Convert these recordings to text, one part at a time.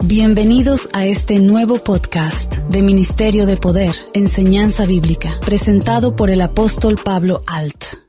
Bienvenidos a este nuevo podcast de Ministerio de Poder, Enseñanza Bíblica, presentado por el apóstol Pablo Alt.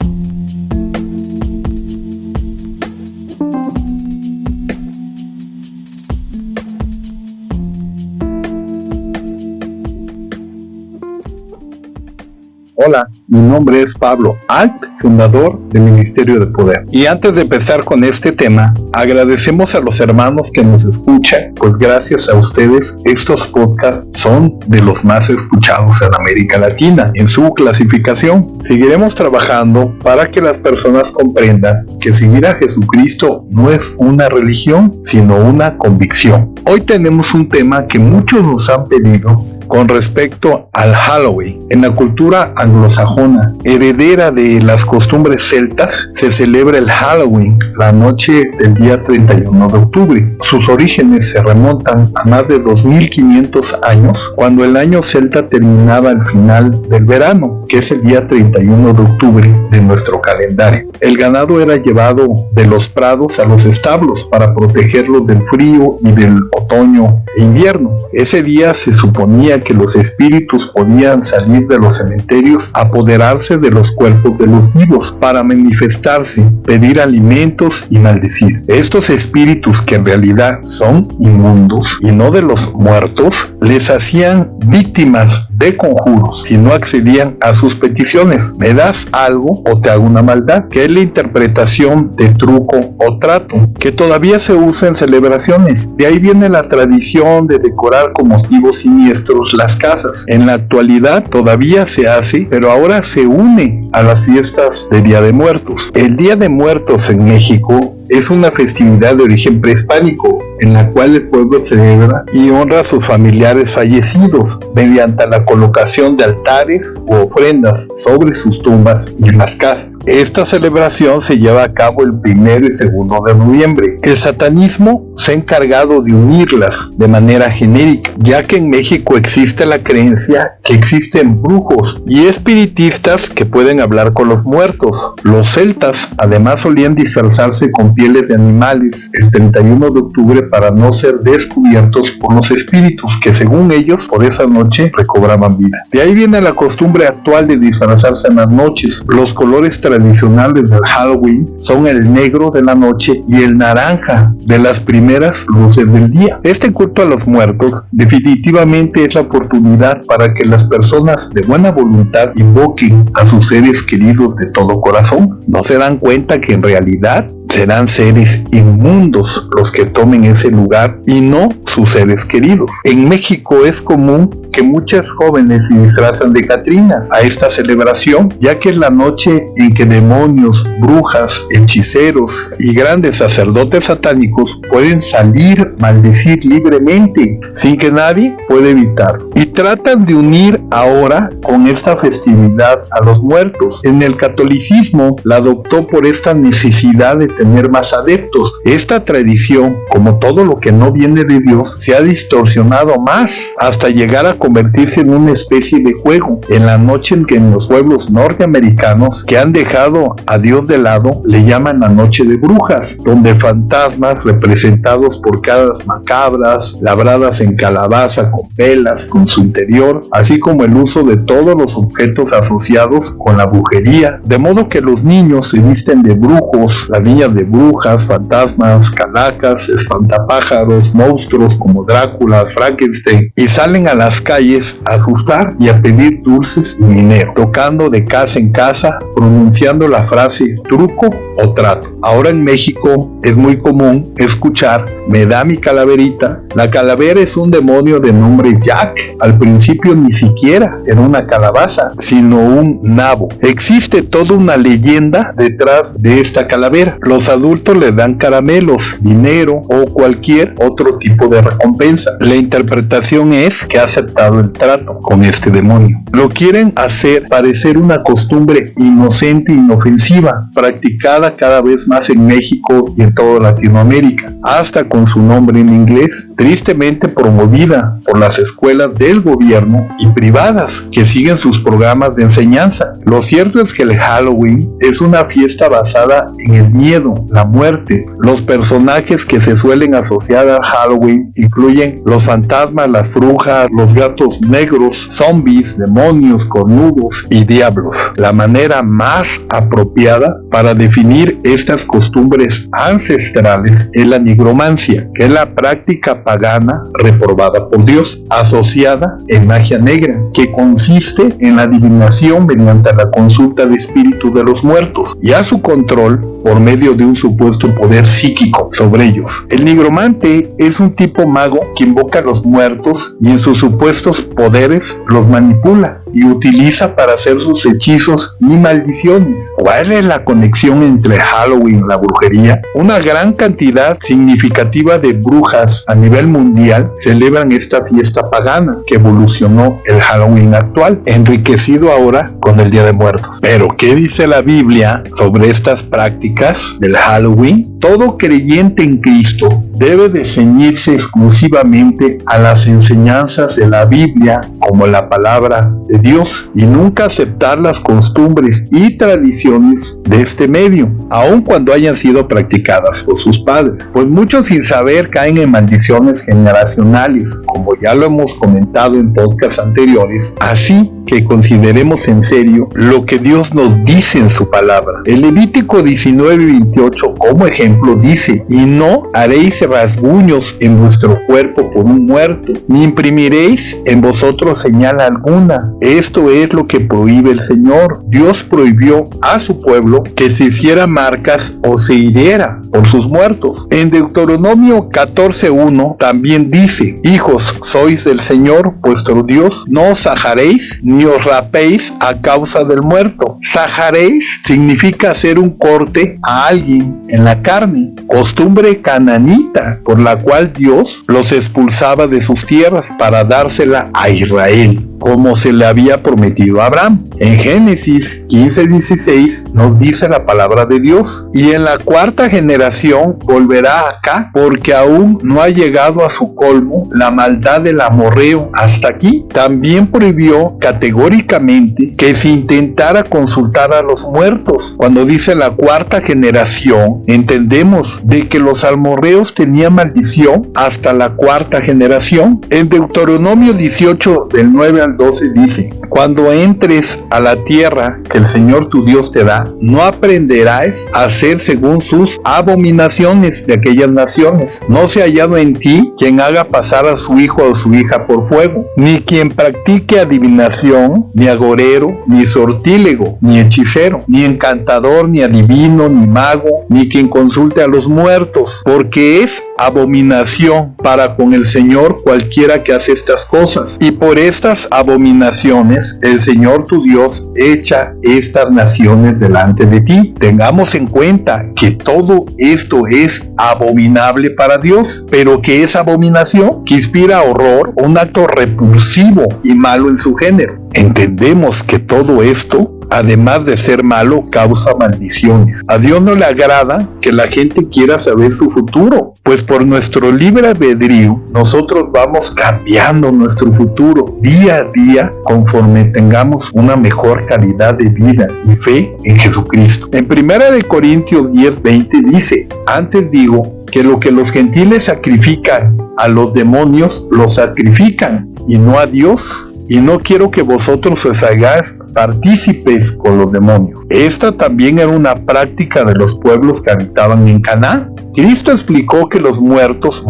Hola, mi nombre es Pablo Alt, fundador del Ministerio de Poder. Y antes de empezar con este tema, agradecemos a los hermanos que nos escuchan, pues gracias a ustedes estos podcasts son de los más escuchados en América Latina en su clasificación. Seguiremos trabajando para que las personas comprendan que seguir a Jesucristo no es una religión, sino una convicción. Hoy tenemos un tema que muchos nos han pedido con respecto al Halloween. En la cultura anglosajona, heredera de las costumbres celtas, se celebra el Halloween la noche del día 31 de octubre. Sus orígenes se remontan a más de 2500 años, cuando el año celta terminaba al final del verano, que es el día 31 de octubre de nuestro calendario. El ganado era llevado de los prados a los establos para protegerlos del frío y del otoño e invierno. Ese día se suponía que los espíritus podían salir de los cementerios, apoderarse de los cuerpos de los vivos para manifestarse, pedir alimentos y maldecir. Estos espíritus, que en realidad son inmundos y no de los muertos, les hacían víctimas de conjuros si no accedían a sus peticiones. ¿Me das algo o te hago una maldad? Que es la interpretación de truco o trato, que todavía se usa en celebraciones. De ahí viene la tradición de decorar con motivos siniestros las casas. En la actualidad todavía se hace, pero ahora se une a las fiestas de Día de Muertos. El Día de Muertos en México es una festividad de origen prehispánico, en la cual el pueblo celebra y honra a sus familiares fallecidos mediante la colocación de altares u ofrendas sobre sus tumbas y en las casas. Esta celebración se lleva a cabo el 1 y 2 de noviembre. El satanismo se ha encargado de unirlas de manera genérica, ya que en México existe la creencia que existen brujos y espiritistas que pueden hablar con los muertos. Los celtas además solían disfrazarse con pieles de animales el 31 de octubre para no ser descubiertos por los espíritus que, según ellos, por esa noche recobraban vida. De ahí viene la costumbre actual de disfrazarse en las noches. Los colores tradicionales del Halloween son el negro de la noche y el naranja de las primeras luces del día. Este culto a los muertos definitivamente es la oportunidad para que las personas de buena voluntad invoquen a sus seres queridos de todo corazón. No se dan cuenta que en realidad serán seres inmundos los que tomen ese lugar y no sus seres queridos. En México es común que muchas jóvenes se disfrazan de catrinas a esta celebración, ya que es la noche en que demonios, brujas, hechiceros y grandes sacerdotes satánicos pueden salir, maldecir libremente, sin que nadie pueda evitarlo. Y tratan de unir ahora con esta festividad a los muertos. En el catolicismo la adoptó por esta necesidad de tener más adeptos. Esta tradición, como todo lo que no viene de Dios, se ha distorsionado más hasta llegar a convertirse en una especie de juego. En la noche en que en los pueblos norteamericanos que han dejado a Dios de lado, le llaman la noche de brujas, donde fantasmas representados por caras macabras, labradas en calabaza con velas con su interior, así como el uso de todos los objetos asociados con la brujería, de modo que los niños se visten de brujos, las niñas de brujas, fantasmas, calacas, espantapájaros, monstruos como Drácula, Frankenstein, y salen a las calles a asustar y a pedir dulces y dinero, tocando de casa en casa, pronunciando la frase truco o trato. Ahora en México es muy común escuchar "me da mi calaverita". La calavera es un demonio de nombre Jack. Al principio ni siquiera era una calabaza, sino un nabo. Existe toda una leyenda detrás de esta calavera. Los adultos le dan caramelos, dinero o cualquier otro tipo de recompensa. La interpretación es que ha aceptado el trato con este demonio. Lo quieren hacer parecer una costumbre inocente e inofensiva, practicada cada vez más en México y en toda Latinoamérica, hasta con su nombre en inglés, tristemente promovida por las escuelas del gobierno y privadas que siguen sus programas de enseñanza. Lo cierto es que el Halloween es una fiesta basada en el miedo, la muerte. Los personajes que se suelen asociar al Halloween incluyen los fantasmas, las brujas, los gatos negros, zombies, demonios, cornudos y diablos. La manera más apropiada para definir estas costumbres ancestrales es la nigromancia, que es la práctica pagana reprobada por Dios, asociada en magia negra, que consiste en la adivinación mediante la consulta de espíritus de los muertos y a su control por medio de un supuesto poder psíquico sobre ellos. El nigromante es un tipo mago que invoca a los muertos y en sus supuestos poderes los manipula y utiliza para hacer sus hechizos y maldiciones. ¿Cuál es la conexión entre Halloween y la brujería? Una gran cantidad significativa de brujas a nivel mundial celebran esta fiesta pagana que evolucionó el Halloween actual, enriquecido ahora con el Día de Muertos. Pero, ¿qué dice la Biblia sobre estas prácticas del Halloween? Todo creyente en Cristo debe de ceñirse exclusivamente a las enseñanzas de la Biblia como la palabra de Dios y nunca aceptar las costumbres y tradiciones de este medio, aun cuando hayan sido practicadas por sus padres, pues muchos sin saber caen en maldiciones generacionales, como ya lo hemos comentado en podcasts anteriores, así que consideremos en serio lo que Dios nos dice en su palabra. El Levítico 19:28 como ejemplo dice: y no haréis rasguños en vuestro cuerpo por un muerto, ni imprimiréis en vosotros señal alguna. Esto es lo que prohíbe el Señor. Dios prohibió a su pueblo que se hiciera marcas o se hiriera por sus muertos. En Deuteronomio 14:1 también dice: hijos sois del Señor vuestro Dios, no os sajaréis ni os rapéis a causa del muerto. Sajaréis significa hacer un corte a alguien en la carne, costumbre cananita por la cual Dios los expulsaba de sus tierras para dársela a Israel, como se le había prometido a Abraham. En Génesis 15:16 nos dice la palabra de Dios: y en la cuarta generación volverá acá, porque aún no ha llegado a su colmo la maldad del amorreo hasta aquí. También prohibió categóricamente que se intentara consultar a los muertos. Cuando dice la cuarta generación, entendemos de que los amorreos tenían maldición hasta la cuarta generación. En Deuteronomio 18 del 9 al 12 dice: cuando entres a la tierra que el Señor tu Dios te da, no aprenderás a hacer según sus abominaciones de aquellas naciones. No se ha hallado en ti quien haga pasar a su hijo o su hija por fuego, ni quien practique adivinación, ni agorero, ni sortílego, ni hechicero, ni encantador, ni adivino, ni mago, ni quien consulte a los muertos, porque es abominación para con el Señor cualquiera que hace estas cosas. Y por estas abominaciones el Señor tu Dios echa estas naciones delante de ti. Tengamos en cuenta que todo esto es abominable para Dios. ¿Pero qué es abominación? Que inspira horror, un acto repulsivo y malo en su género. Entendemos que todo esto, además de ser malo, causa maldiciones. A Dios no le agrada que la gente quiera saber su futuro, pues por nuestro libre albedrío nosotros vamos cambiando nuestro futuro día a día conforme tengamos una mejor calidad de vida y fe en Jesucristo. En 1 Corintios 10:20 dice: antes digo que lo que los gentiles sacrifican a los demonios, los sacrifican y no a Dios. Y no quiero que vosotros os hagáis partícipes con los demonios. Esta también era una práctica de los pueblos que habitaban en Canaán. Cristo explicó que los muertos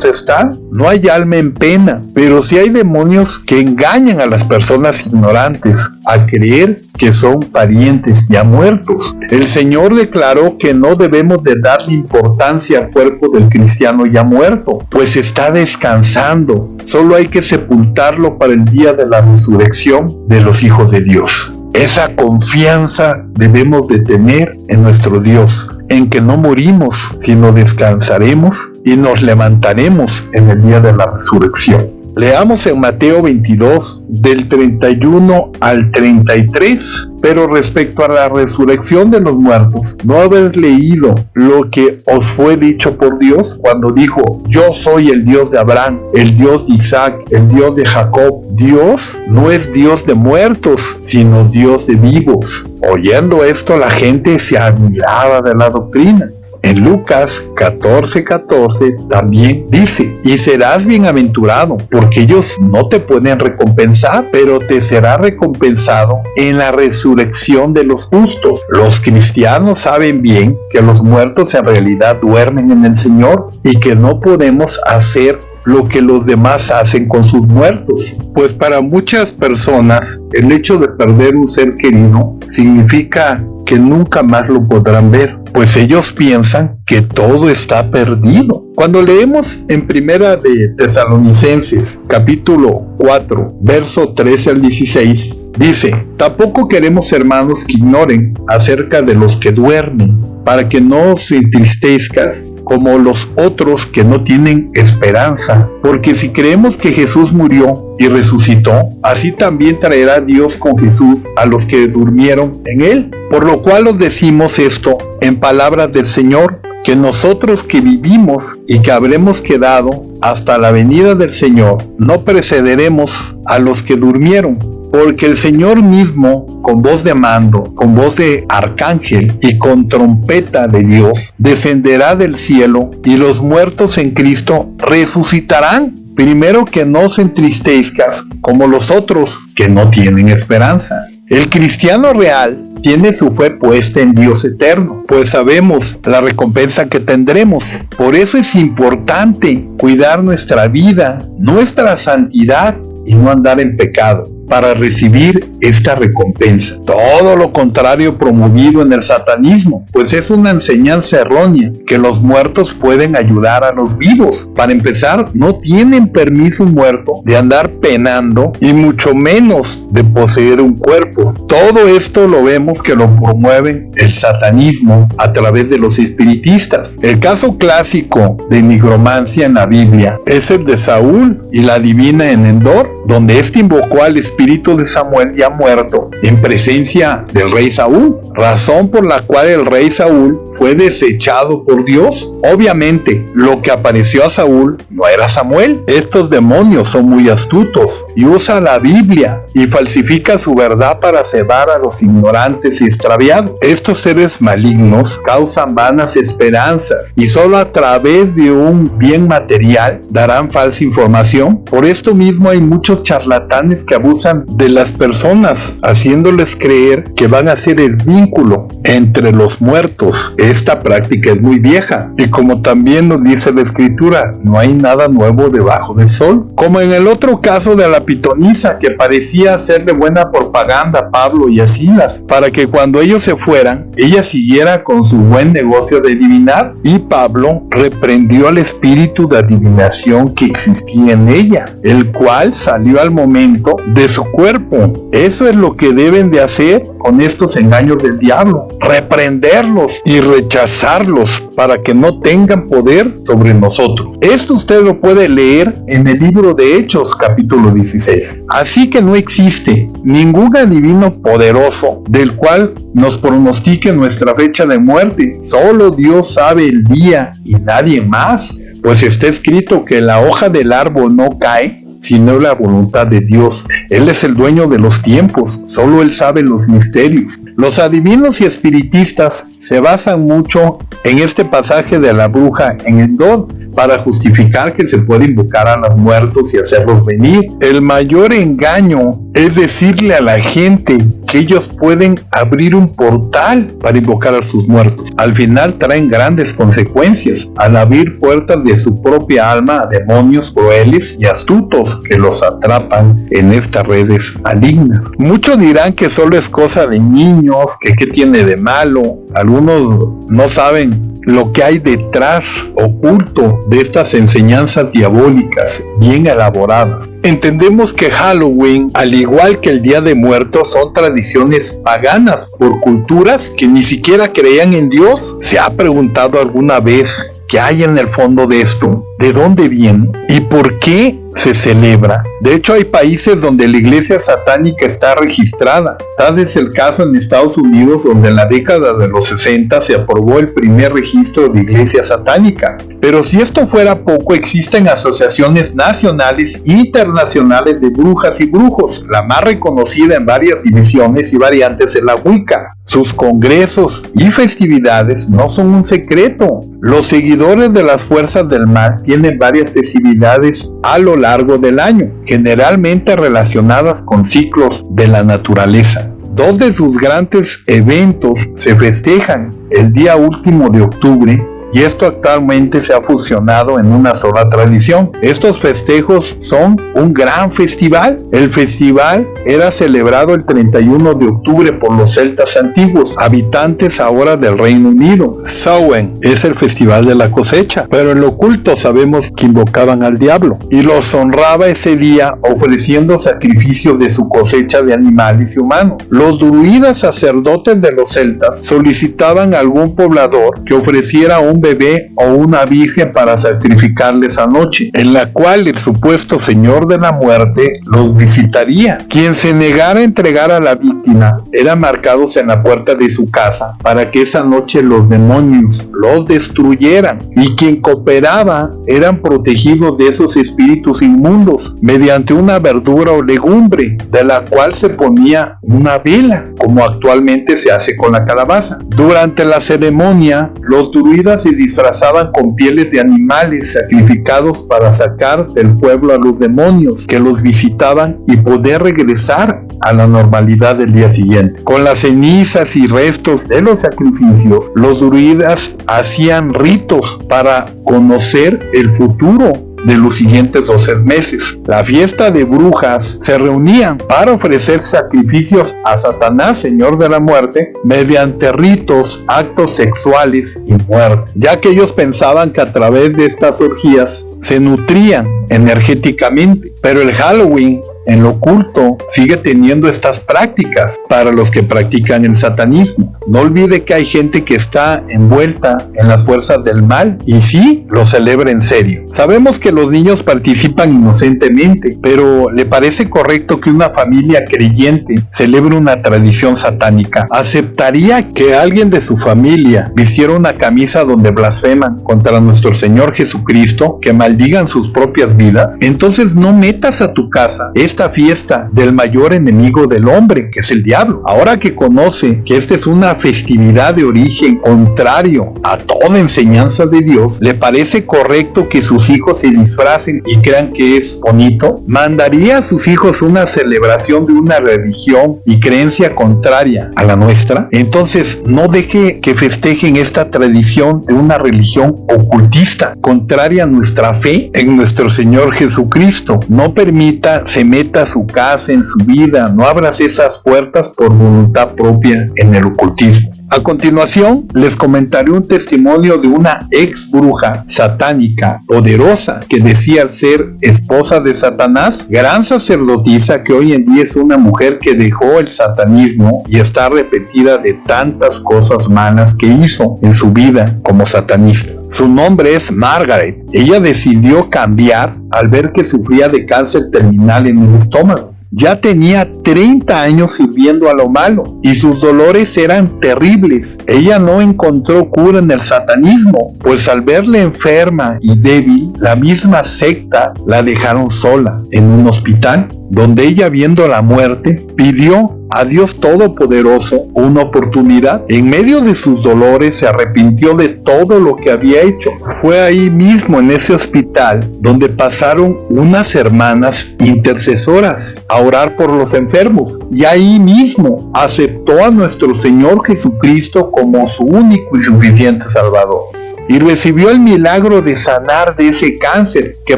están. No hay alma en pena, pero sí hay demonios que engañan a las personas ignorantes a creer que son parientes ya muertos. El Señor declaró que no debemos de darle importancia al cuerpo del cristiano ya muerto, pues está descansando. Solo hay que sepultarlo para el día de la resurrección de los hijos de Dios. Esa confianza debemos de tener en nuestro Dios, en que no morimos, sino descansaremos y nos levantaremos en el día de la resurrección. Leamos en Mateo 22, del 31 al 33. Pero respecto a la resurrección de los muertos, ¿no habéis leído lo que os fue dicho por Dios cuando dijo: yo soy el Dios de Abraham, el Dios de Isaac, el Dios de Jacob? Dios no es Dios de muertos, sino Dios de vivos. Oyendo esto, la gente se admiraba de la doctrina. En Lucas 14:14 también dice: y serás bienaventurado, porque ellos no te pueden recompensar, pero te será recompensado en la resurrección de los justos. Los cristianos saben bien que los muertos en realidad duermen en el Señor y que no podemos hacer lo que los demás hacen con sus muertos. Pues para muchas personas el hecho de perder un ser querido significa que nunca más lo podrán ver, pues ellos piensan que todo está perdido. Cuando leemos en Primera de Tesalonicenses, capítulo 4, verso 13 al 16, dice: tampoco queremos, hermanos, que ignoren acerca de los que duermen, para que no se entristezcas como los otros que no tienen esperanza. Porque si creemos que Jesús murió y resucitó, así también traerá Dios con Jesús a los que durmieron en él. Por lo cual os decimos esto en palabras del Señor, que nosotros que vivimos y que habremos quedado hasta la venida del Señor, no precederemos a los que durmieron. Porque el Señor mismo, con voz de mando, con voz de arcángel y con trompeta de Dios, descenderá del cielo, y los muertos en Cristo resucitarán. Primero, que no se entristezcas como los otros que no tienen esperanza. El cristiano real tiene su fe puesta en Dios eterno, pues sabemos la recompensa que tendremos. Por eso es importante cuidar nuestra vida, nuestra santidad, y no andar en pecado, para recibir esta recompensa. Todo lo contrario promovido en el satanismo, pues es una enseñanza errónea que los muertos pueden ayudar a los vivos. Para empezar, no tienen permiso un muerto de andar penando y mucho menos de poseer un cuerpo. Todo esto lo vemos que lo promueve el satanismo a través de los espiritistas. El caso clásico de nigromancia en la Biblia es el de Saúl y la divina en Endor, donde éste invocó al espíritu de Samuel ya muerto en presencia del rey Saúl, razón por la cual el rey Saúl fue desechado por Dios. Obviamente, lo que apareció a Saúl no era Samuel. Estos demonios son muy astutos y usan la Biblia y falsifican su verdad para cebar a los ignorantes y extraviados. Estos seres malignos causan vanas esperanzas y solo a través de un bien material darán falsa información. Por esto mismo hay muchos charlatanes que abusan de las personas, haciéndoles creer que van a ser el vínculo entre los muertos. Esta práctica es muy vieja y, como también nos dice la escritura, no hay nada nuevo debajo del sol. Como en el otro caso de la pitonisa, que parecía hacerle buena propaganda a Pablo y a Silas para que cuando ellos se fueran, ella siguiera con su buen negocio de adivinar, y Pablo reprendió al espíritu de adivinación que existía en ella, el cual salió al momento de su cuerpo. Eso es lo que deben de hacer con estos engaños del diablo: reprenderlos y rechazarlos para que no tengan poder sobre nosotros. Esto usted lo puede leer en el libro de Hechos, capítulo 16. Así que no existe ningún adivino poderoso del cual nos pronostique nuestra fecha de muerte. Solo Dios sabe el día y nadie más, pues está escrito que la hoja del árbol no cae sino la voluntad de Dios. Él es el dueño de los tiempos, solo Él sabe los misterios. Los adivinos y espiritistas se basan mucho en este pasaje de la bruja en Endor para justificar que se puede invocar a los muertos y hacerlos venir. El mayor engaño es decirle a la gente que ellos pueden abrir un portal para invocar a sus muertos. Al final traen grandes consecuencias al abrir puertas de su propia alma a demonios crueles y astutos que los atrapan en estas redes malignas. Muchos dirán que solo es cosa de niños, que qué tiene de malo. Algunos no saben lo que hay detrás oculto de estas enseñanzas diabólicas bien elaboradas. Entendemos que Halloween, al igual que el Día de Muertos, son tradiciones paganas por culturas que ni siquiera creían en Dios. ¿Se ha preguntado alguna vez qué hay en el fondo de esto? ¿De dónde viene? ¿Y por qué se celebra. De hecho, hay países donde la iglesia satánica está registrada. Tal es el caso en Estados Unidos, donde en la década de los 60 se aprobó el primer registro de iglesia satánica. Pero si esto fuera poco, existen asociaciones nacionales e internacionales de brujas y brujos. La más reconocida en varias divisiones y variantes es la Wicca. Sus congresos y festividades no son un secreto. Los seguidores de las fuerzas del mal tienen varias festividades a lo largo del año, generalmente relacionadas con ciclos de la naturaleza. Dos de sus grandes eventos se festejan el día último de octubre, y esto actualmente se ha fusionado en una sola tradición. Estos festejos son un gran festival. El festival era celebrado el 31 de octubre por los celtas antiguos, habitantes ahora del Reino Unido. Samhain es el festival de la cosecha, pero en lo oculto sabemos que invocaban al diablo y los honraba ese día ofreciendo sacrificios de su cosecha de animales y humanos. Los druidas sacerdotes de los celtas solicitaban a algún poblador que ofreciera un bebé o una virgen para sacrificarle esa noche, en la cual el supuesto señor de la muerte los visitaría. Quien se negara a entregar a la víctima eran marcados en la puerta de su casa para que esa noche los demonios los destruyeran, y quien cooperaba eran protegidos de esos espíritus inmundos mediante una verdura o legumbre de la cual se ponía una vela, como actualmente se hace con la calabaza. Durante la ceremonia, los druidas se disfrazaban con pieles de animales sacrificados para sacar del pueblo a los demonios que los visitaban y poder regresar a la normalidad del día siguiente. Con las cenizas y restos de los sacrificios, los druidas hacían ritos para conocer el futuro de los siguientes 12 meses. La fiesta de brujas se reunían para ofrecer sacrificios a Satanás, señor de la muerte, mediante ritos, actos sexuales y muerte, ya que ellos pensaban que a través de estas orgías se nutrían energéticamente. Pero el Halloween, en lo oculto, sigue teniendo estas prácticas para los que practican el satanismo. No olvide que hay gente que está envuelta en las fuerzas del mal y sí lo celebra en serio. Sabemos que los niños participan inocentemente, pero ¿le parece correcto que una familia creyente celebre una tradición satánica? ¿Aceptaría que alguien de su familia vistiera una camisa donde blasfeman contra nuestro Señor Jesucristo, que maldigan sus propias vidas? Entonces no metas a tu casa esta fiesta del mayor enemigo del hombre, que es el diablo. Ahora que conoce que esta es una festividad de origen contrario a toda enseñanza de Dios, ¿le parece correcto que sus hijos se disfracen y crean que es bonito? ¿Mandaría a sus hijos una celebración de una religión y creencia contraria a la nuestra? Entonces no deje que festejen esta tradición de una religión ocultista, contraria a nuestra fe en nuestro Señor Jesucristo. No permita se meta a su casa, en su vida. No abras esas puertas por voluntad propia en el ocultismo. A continuación, les comentaré un testimonio de una ex bruja satánica poderosa que decía ser esposa de Satanás, gran sacerdotisa que hoy en día es una mujer que dejó el satanismo y está arrepentida de tantas cosas malas que hizo en su vida como satanista. Su nombre es Margaret. Ella decidió cambiar al ver que sufría de cáncer terminal en el estómago. Ya tenía 30 años sirviendo a lo malo y sus dolores eran terribles. Ella no encontró cura en el satanismo, pues al verla enferma y débil, la misma secta la dejaron sola en un hospital, donde ella, viendo la muerte, pidió a Dios Todopoderoso una oportunidad. En medio de sus dolores se arrepintió de todo lo que había hecho. Fue ahí mismo, en ese hospital, donde pasaron unas hermanas intercesoras a orar por los enfermos, y ahí mismo aceptó a nuestro Señor Jesucristo como su único y suficiente Salvador, y recibió el milagro de sanar de ese cáncer que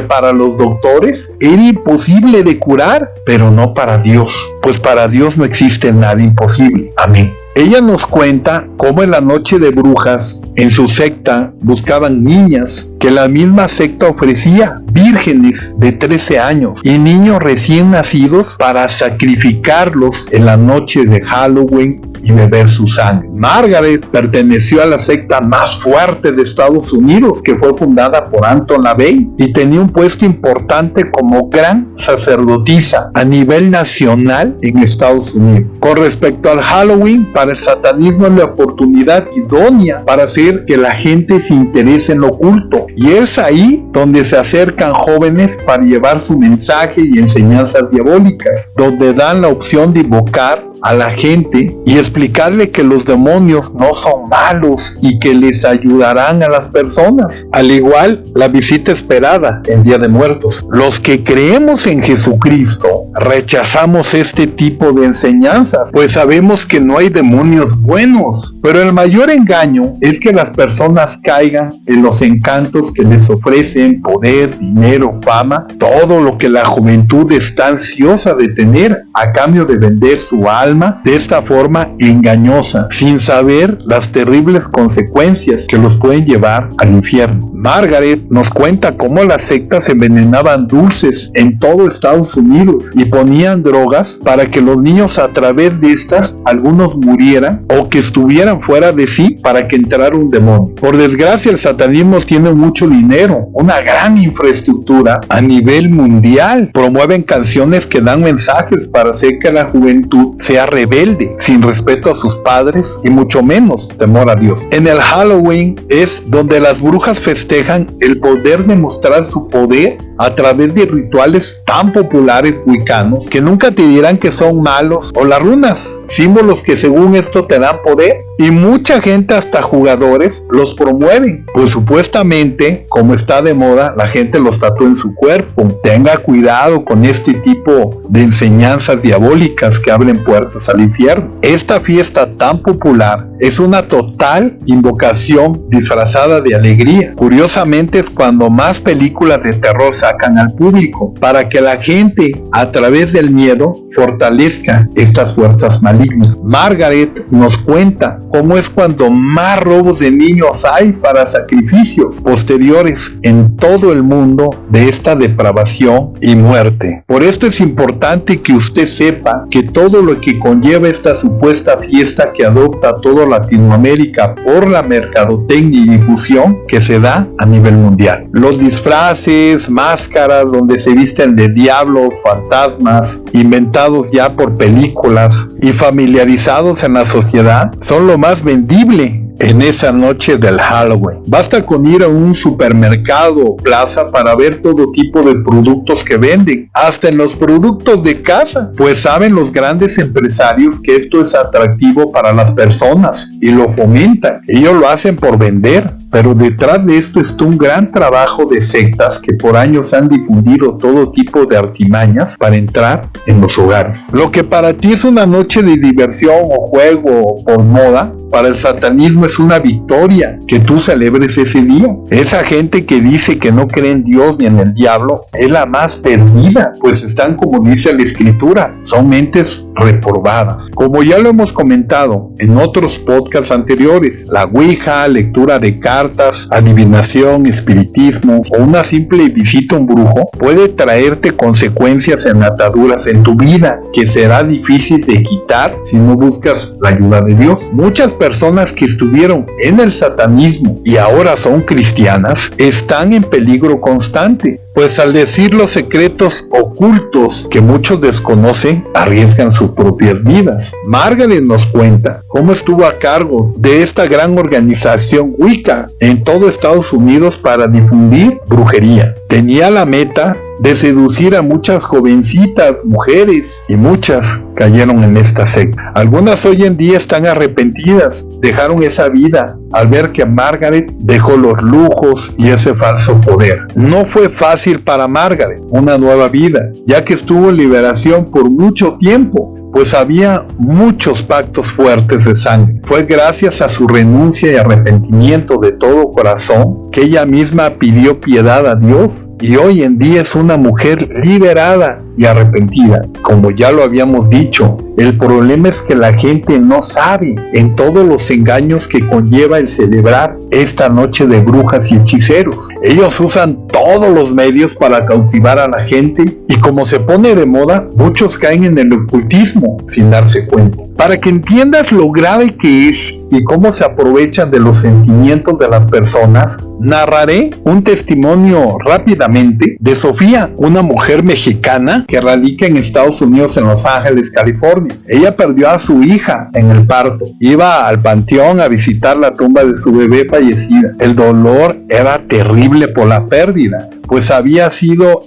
para los doctores era imposible de curar, pero no para Dios, pues para Dios no existe nada imposible. Amén. Ella nos cuenta cómo en la noche de brujas, en su secta, buscaban niñas que la misma secta ofrecía, vírgenes de 13 años y niños recién nacidos, para sacrificarlos en la noche de Halloween y beber su sangre. Margaret perteneció a la secta más fuerte de Estados Unidos, que fue fundada por Anton LaVey, y tenía un puesto importante como gran sacerdotisa a nivel nacional en Estados Unidos. Con respecto al Halloween, para el satanismo es la oportunidad idónea para hacer que la gente se interese en lo oculto, y es ahí donde se acercan jóvenes para llevar su mensaje y enseñanzas diabólicas, donde dan la opción de invocar a la gente y explicarle que los demonios no son malos y que les ayudarán a las personas. Al igual, la visita esperada en Día de Muertos. Los que creemos en Jesucristo rechazamos este tipo de enseñanzas, pues sabemos que no hay demonios buenos, pero el mayor engaño es que las personas caigan en los encantos que les ofrecen poder, dinero, fama, todo lo que la juventud está ansiosa de tener a cambio de vender su alma de esta forma engañosa, sin saber las terribles consecuencias que los pueden llevar al infierno. Margaret nos cuenta cómo las sectas envenenaban dulces en todo Estados Unidos y ponían drogas para que los niños a través de estas algunos murieran o que estuvieran fuera de sí para que entrara un demonio. Por desgracia, el satanismo tiene mucho dinero, una gran infraestructura a nivel mundial. Promueven canciones que dan mensajes para hacer que la juventud sea rebelde, sin respeto a sus padres y mucho menos temor a Dios. En el Halloween es donde las brujas festejan el poder demostrar su poder a través de rituales tan populares wiccanos que nunca te dirán que son malos, o las runas, símbolos que según esto te dan poder, y mucha gente, hasta jugadores, los promueven, pues supuestamente, como está de moda, la gente los tatúa en su cuerpo. Tenga cuidado con este tipo de enseñanzas diabólicas que abren puertas al infierno. Esta fiesta tan popular es una total invocación disfrazada de alegría. Curiosamente es cuando más películas de terror sacan al público, para que la gente, a través del miedo, fortalezca estas fuerzas malignas. Margaret nos cuenta cómo es cuando más robos de niños hay para sacrificios posteriores en todo el mundo de esta depravación y muerte. Por esto es importante que usted sepa que todo lo que conlleva esta supuesta fiesta que adopta toda Latinoamérica por la mercadotecnia y difusión que se da a nivel mundial. Los disfraces, máscaras donde se visten de diablos, fantasmas, inventados ya por películas y familiarizados en la sociedad, son lo más vendible en esa noche del Halloween. Basta con ir a un supermercado o plaza para ver todo tipo de productos que venden, hasta en los productos de casa, pues saben los grandes empresarios que esto es atractivo para las personas y lo fomentan. Ellos lo hacen por vender, pero detrás de esto está un gran trabajo de sectas que por años han difundido todo tipo de artimañas para entrar en los hogares. Lo que para ti es una noche de diversión o juego por moda, para el satanismo es una victoria que tú celebres ese día. Esa gente que dice que no cree en Dios ni en el diablo es la más perdida, pues están, como dice la escritura, son mentes reprobadas. Como ya lo hemos comentado en otros podcasts anteriores, la ouija, lectura de cartas, adivinación, espiritismo o una simple visita a un brujo puede traerte consecuencias en ataduras en tu vida que será difícil de quitar si no buscas la ayuda de Dios. Muchas personas que estuvieron en el satanismo y ahora son cristianas están en peligro constante, pues al decir los secretos ocultos que muchos desconocen, arriesgan sus propias vidas. Margaret nos cuenta cómo estuvo a cargo de esta gran organización Wicca en todo Estados Unidos para difundir brujería. Tenía la meta de seducir a muchas jovencitas, mujeres, y muchas cayeron en esta secta. Algunas hoy en día están arrepentidas, dejaron esa vida al ver que Margaret dejó los lujos y ese falso poder. No fue fácil para Margaret una nueva vida, ya que estuvo en liberación por mucho tiempo, pues había muchos pactos fuertes de sangre. Fue gracias a su renuncia y arrepentimiento de todo corazón que ella misma pidió piedad a Dios, y hoy en día es una mujer liberada y arrepentida. Como ya lo habíamos dicho, el problema es que la gente no sabe en todos los engaños que conlleva el celebrar esta noche de brujas y hechiceros. Ellos usan todos los medios para cautivar a la gente, y como se pone de moda, muchos caen en el ocultismo, mismo sin darse cuenta. Para que entiendas lo grave que es y cómo se aprovechan de los sentimientos de las personas, narraré un testimonio rápidamente de Sofía, una mujer mexicana que radica en Estados Unidos, en Los Ángeles, California. Ella perdió a su hija en el parto. Iba al panteón a visitar la tumba de su bebé fallecida. El dolor era terrible por la pérdida, pues había sido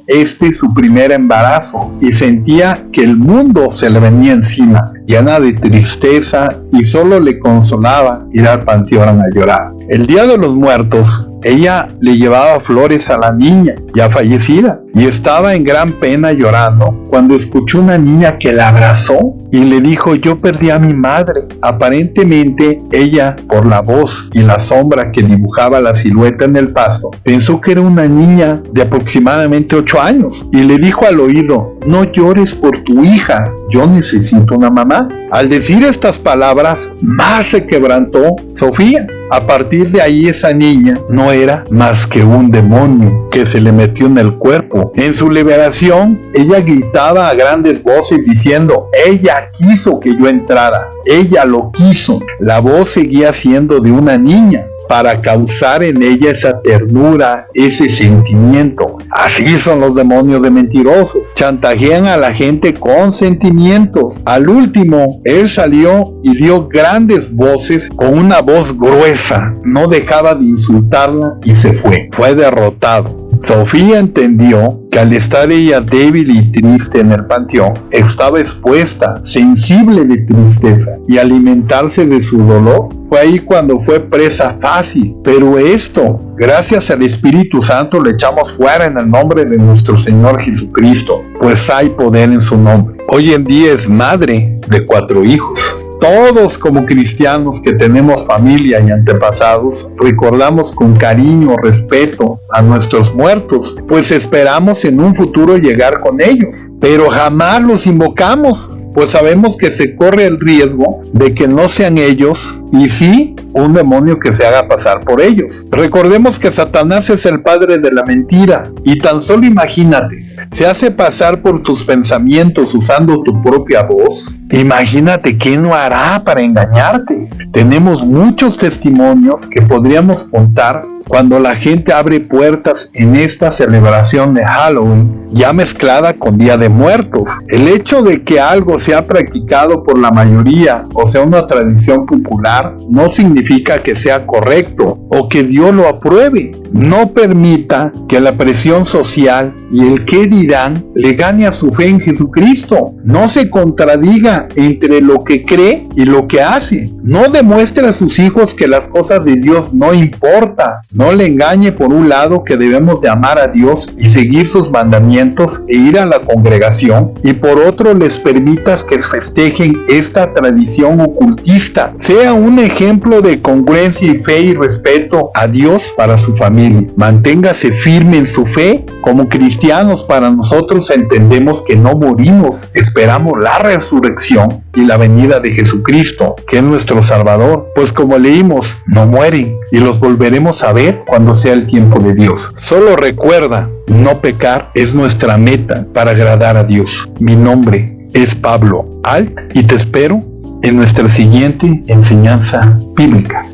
su primer embarazo y sentía que el mundo se le venía encima, llena de tristeza, y solo le consolaba ir al panteón a llorar. El Día de los Muertos, ella le llevaba flores a la niña ya fallecida y estaba en gran pena llorando cuando escuchó una niña que la abrazó y le dijo: yo perdí a mi madre. Aparentemente ella, por la voz y la sombra que dibujaba la silueta en el pasto, pensó que era una niña de aproximadamente 8 años y le dijo al oído: no llores por tu hija, yo necesito una mamá. Al decir estas palabras, más se quebrantó Sofía. A partir de ahí, esa niña no era más que un demonio que se le metió en el cuerpo. En su liberación, ella gritaba a grandes voces diciendo: ella quiso que yo entrara, ella lo quiso. La voz seguía siendo de una niña, para causar en ella esa ternura, ese sentimiento. Así son los demonios de mentirosos. Chantajean a la gente con sentimientos. Al último, él salió y dio grandes voces con una voz gruesa. No dejaba de insultarla y se fue. Fue derrotado. Sofía entendió que al estar ella débil y triste en el panteón, estaba expuesta, sensible de tristeza, y alimentarse de su dolor. Fue ahí cuando fue presa fácil. Pero esto, gracias al Espíritu Santo, lo echamos fuera en el nombre de nuestro Señor Jesucristo, pues hay poder en su nombre. Hoy en día es madre de 4 hijos. Todos como cristianos que tenemos familia y antepasados, recordamos con cariño, respeto a nuestros muertos, pues esperamos en un futuro llegar con ellos, pero jamás los invocamos, pues sabemos que se corre el riesgo de que no sean ellos, y sí un demonio que se haga pasar por ellos. Recordemos que Satanás es el padre de la mentira, y tan solo imagínate, se hace pasar por tus pensamientos usando tu propia voz. Imagínate qué no hará para engañarte. Tenemos muchos testimonios que podríamos contar cuando la gente abre puertas en esta celebración de Halloween, ya mezclada con Día de Muertos. El hecho de que algo sea practicado por la mayoría, o sea una tradición popular, no significa que sea correcto o que Dios lo apruebe. No permita que la presión social y el qué dirán le gane a su fe en Jesucristo. No se contradiga entre lo que cree y lo que hace. No demuestre a sus hijos que las cosas de Dios no importan. No le engañe por un lado que debemos de amar a Dios y seguir sus mandamientos e ir a la congregación, y por otro les permitas que festejen esta tradición ocultista. Sea un ejemplo de congruencia y fe y respeto a Dios para su familia. Manténgase firme en su fe. Como cristianos, para nosotros entendemos que no morimos, esperamos la resurrección y la venida de Jesucristo, que es nuestro Salvador, pues como leímos, no mueren y los volveremos a ver cuando sea el tiempo de Dios. Solo recuerda, no pecar es nuestra meta para agradar a Dios. Mi nombre es Pablo Alt y te espero en nuestra siguiente enseñanza bíblica.